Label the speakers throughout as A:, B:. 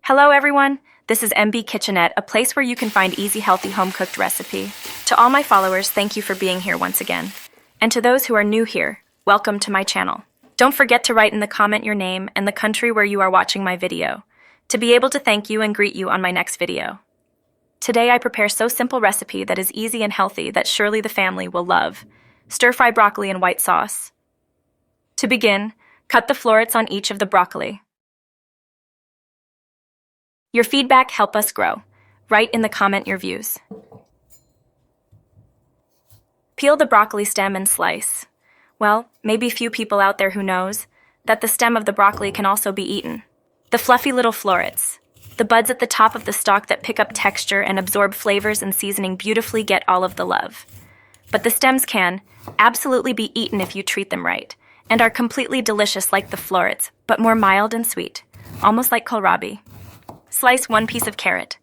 A: Hello everyone, this is MB Kitchenette, a place where you can find easy, healthy, home-cooked recipe. To all my followers, thank you for being here once again. And to those who are new here, welcome to my channel. Don't forget to write in the comment your name and the country where you are watching my video, to be able to thank you and greet you on my next video. Today I prepare so simple recipe that is easy and healthy that surely the family will love. Stir-fry broccoli in white sauce. To begin, cut the florets on each of the broccoli. Your feedback help us grow. Write in the comment your views. Peel the broccoli stem and slice. Well, maybe few people out there who knows that the stem of the broccoli can also be eaten. The fluffy little florets, the buds at the top of the stalk that pick up texture and absorb flavors and seasoning beautifully get all of the love. But the stems can absolutely be eaten if you treat them right, and are completely delicious like the florets, but more mild and sweet, almost like kohlrabi. Slice 1 piece of carrot.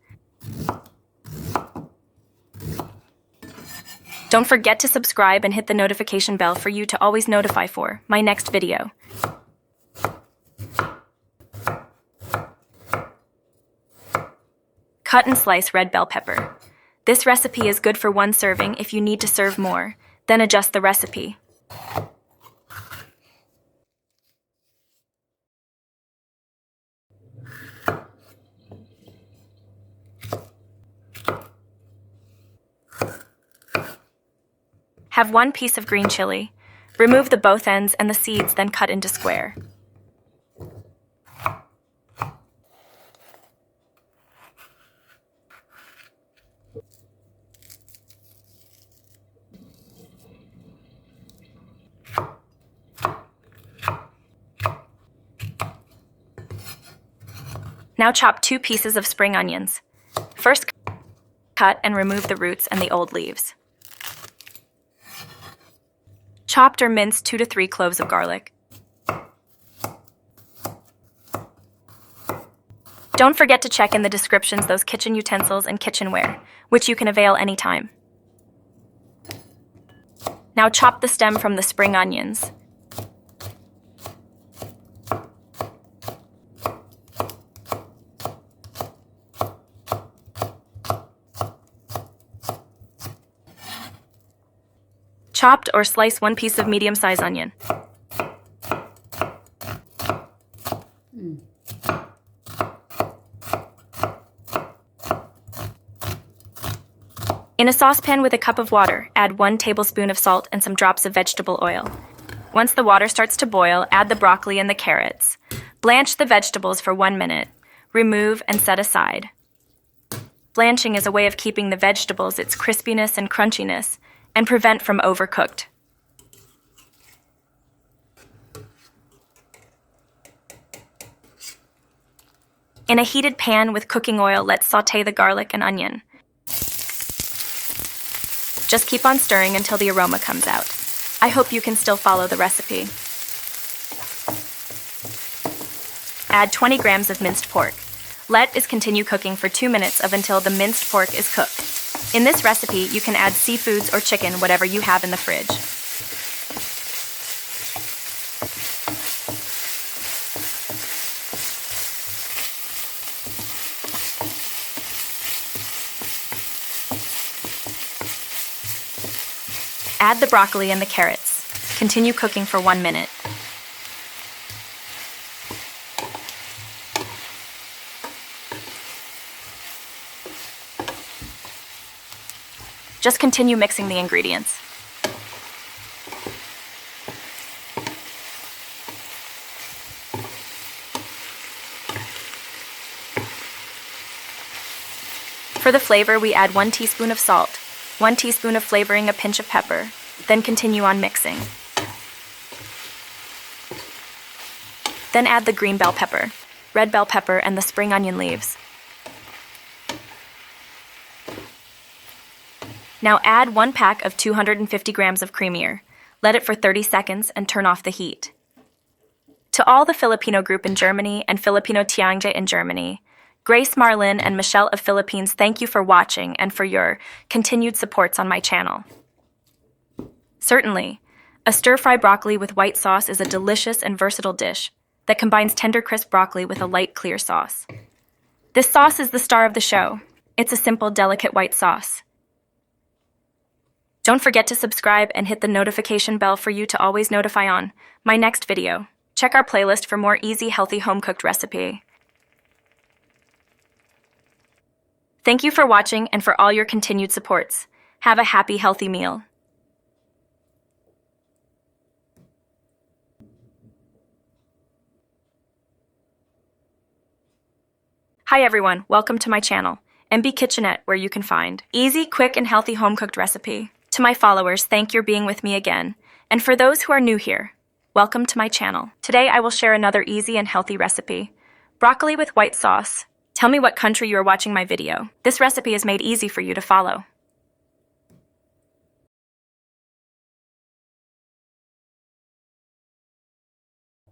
A: Don't forget to subscribe and hit the notification bell for you to always notify for my next video. Cut and slice red bell pepper. This recipe is good for one serving. If you need to serve more, then adjust the recipe. Have 1 piece of green chili. Remove the both ends and the seeds, then cut into square. Now chop 2 pieces of spring onions. First, cut and remove the roots and the old leaves. Chopped or minced 2 to 3 cloves of garlic. Don't forget to check in the descriptions those kitchen utensils and kitchenware, which you can avail anytime. Now chop the stem from the spring onions. Chopped or slice 1 piece of medium-sized onion. In a saucepan with a cup of water, add 1 tablespoon of salt and some drops of vegetable oil. Once the water starts to boil, add the broccoli and the carrots. Blanch the vegetables for 1 minute. Remove and set aside. Blanching is a way of keeping the vegetables its crispiness and crunchiness, and prevent from overcooked. In a heated pan with cooking oil, let's sauté the garlic and onion. Just keep on stirring until the aroma comes out. I hope you can still follow the recipe. Add 20 grams of minced pork. Let it continue cooking for 2 minutes until the minced pork is cooked. In this recipe, you can add seafoods or chicken, whatever you have in the fridge. Add the broccoli and the carrots. Continue cooking for 1 minute. Just continue mixing the ingredients. For the flavor, we add 1 teaspoon of salt, 1 teaspoon of flavoring, a pinch of pepper, then continue on mixing. Then add the green bell pepper, red bell pepper, and the spring onion leaves. Now add 1 pack of 250 grams of creamier. Let it for 30 seconds and turn off the heat. To all the Filipino group in Germany and Filipino Tiangje in Germany, Grace, Marlin, and Michelle of Philippines, thank you for watching and for your continued supports on my channel. Certainly, a stir-fry broccoli with white sauce is a delicious and versatile dish that combines tender crisp broccoli with a light clear sauce. This sauce is the star of the show. It's a simple, delicate white sauce. Don't forget to subscribe and hit the notification bell for you to always notify on my next video. Check our playlist for more easy, healthy home-cooked recipe. Thank you for watching and for all your continued supports. Have a happy, healthy meal. Hi everyone, welcome to my channel, MB Kitchenette, where you can find easy, quick, and healthy home-cooked recipe. To my followers, thank you for being with me again. And for those who are new here, welcome to my channel. Today I will share another easy and healthy recipe, broccoli with white sauce. Tell me what country you are watching my video. This recipe is made easy for you to follow.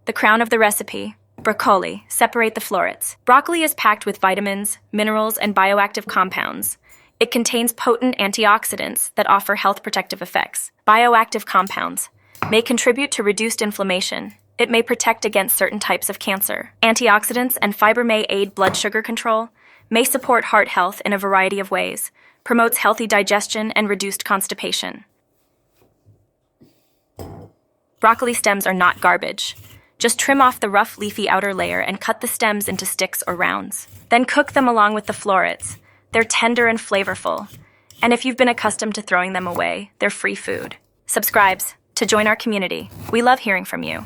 A: The crown of the recipe. Broccoli. Separate the florets. Broccoli is packed with vitamins, minerals, and bioactive compounds. It contains potent antioxidants that offer health protective effects. Bioactive compounds may contribute to reduced inflammation. It may protect against certain types of cancer. Antioxidants and fiber may aid blood sugar control, may support heart health in a variety of ways, promotes healthy digestion and reduced constipation. Broccoli stems are not garbage. Just trim off the rough, leafy outer layer and cut the stems into sticks or rounds. Then cook them along with the florets. They're tender and flavorful. And if you've been accustomed to throwing them away, they're free food. Subscribe to join our community. We love hearing from you.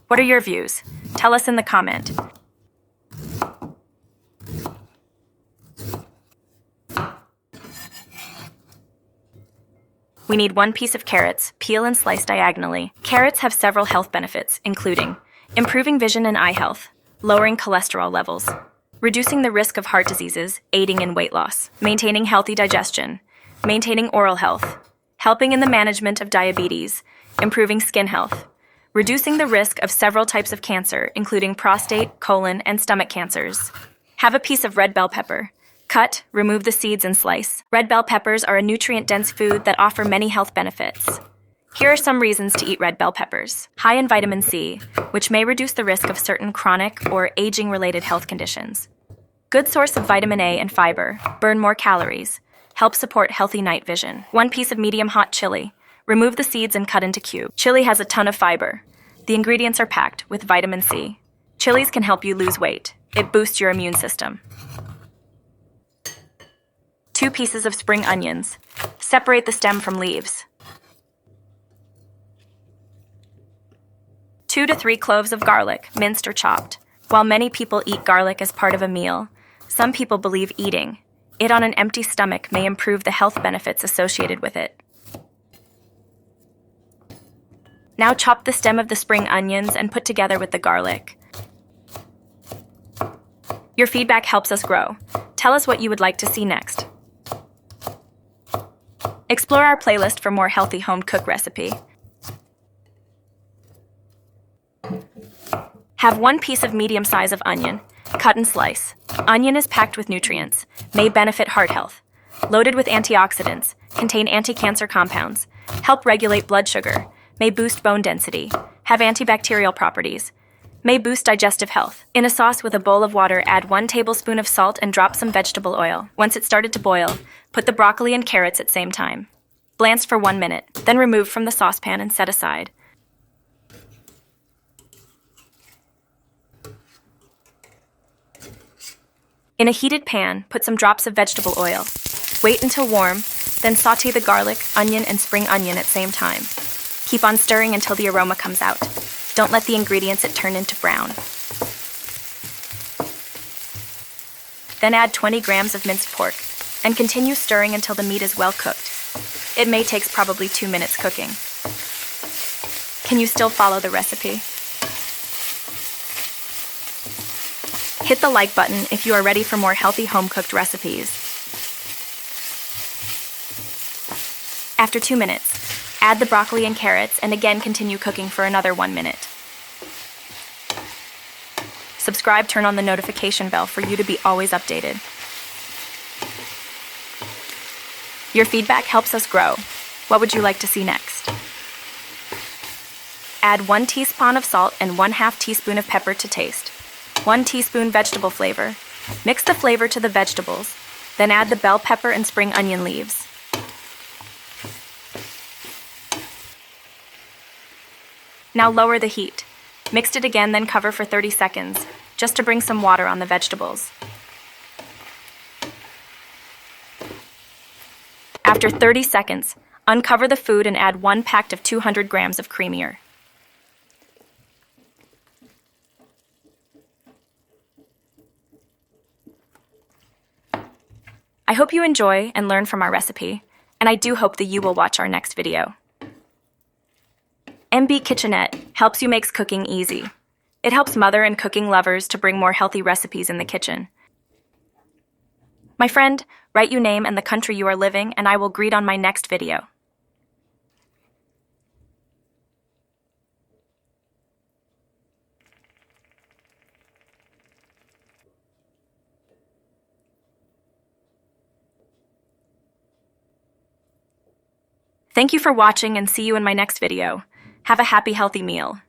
A: What are your views? Tell us in the comment. We need 1 piece of carrots, peel and slice diagonally. Carrots have several health benefits, including improving vision and eye health, lowering cholesterol levels, reducing the risk of heart diseases, aiding in weight loss, maintaining healthy digestion, maintaining oral health, helping in the management of diabetes, improving skin health, reducing the risk of several types of cancer, including prostate, colon, and stomach cancers. Have a piece of red bell pepper. Cut, remove the seeds, and slice. Red bell peppers are a nutrient-dense food that offer many health benefits. Here are some reasons to eat red bell peppers. High in vitamin C, which may reduce the risk of certain chronic or aging-related health conditions. Good source of vitamin A and fiber, burn more calories, help support healthy night vision. 1 piece of medium-hot chili. Remove the seeds and cut into cubes. Chili has a ton of fiber. The ingredients are packed with vitamin C. Chilies can help you lose weight. It boosts your immune system. 2 pieces of spring onions. Separate the stem from leaves. 2 to 3 cloves of garlic, minced or chopped. While many people eat garlic as part of a meal, some people believe eating it on an empty stomach may improve the health benefits associated with it. Now chop the stem of the spring onions and put together with the garlic. Your feedback helps us grow. Tell us what you would like to see next. Explore our playlist for more healthy home-cooked recipe. Have 1 piece of medium size of onion. Cut and slice. Onion is packed with nutrients, may benefit heart health. Loaded with antioxidants, contain anti-cancer compounds, help regulate blood sugar, may boost bone density, have antibacterial properties, may boost digestive health. In a sauce with a bowl of water, add 1 tablespoon of salt and drop some vegetable oil. Once it started to boil, put the broccoli and carrots at same time. Blanch for 1 minute, then remove from the saucepan and set aside. In a heated pan, put some drops of vegetable oil. Wait until warm, then sauté the garlic, onion, and spring onion at same time. Keep on stirring until the aroma comes out. Don't let the ingredients turn into brown. Then add 20 grams of minced pork and continue stirring until the meat is well cooked. It may take probably 2 minutes cooking. Can you still follow the recipe? Hit the like button if you are ready for more healthy home-cooked recipes. After 2 minutes, add the broccoli and carrots and again continue cooking for another 1 minute. Subscribe, turn on the notification bell for you to be always updated. Your feedback helps us grow. What would you like to see next? Add 1 teaspoon of salt and 1/2 teaspoon of pepper to taste. 1 teaspoon vegetable flavor. Mix the flavor to the vegetables, then add the bell pepper and spring onion leaves. Now lower the heat. Mix it again, then cover for 30 seconds, just to bring some water on the vegetables. After 30 seconds, uncover the food and add 1 packet of 200 grams of creamier. I hope you enjoy and learn from our recipe, and I do hope that you will watch our next video. MB Kitchenette helps you make cooking easy. It helps mother and cooking lovers to bring more healthy recipes in the kitchen. My friend, write your name and the country you are living, and I will greet on my next video. Thank you for watching and see you in my next video. Have a happy, healthy meal.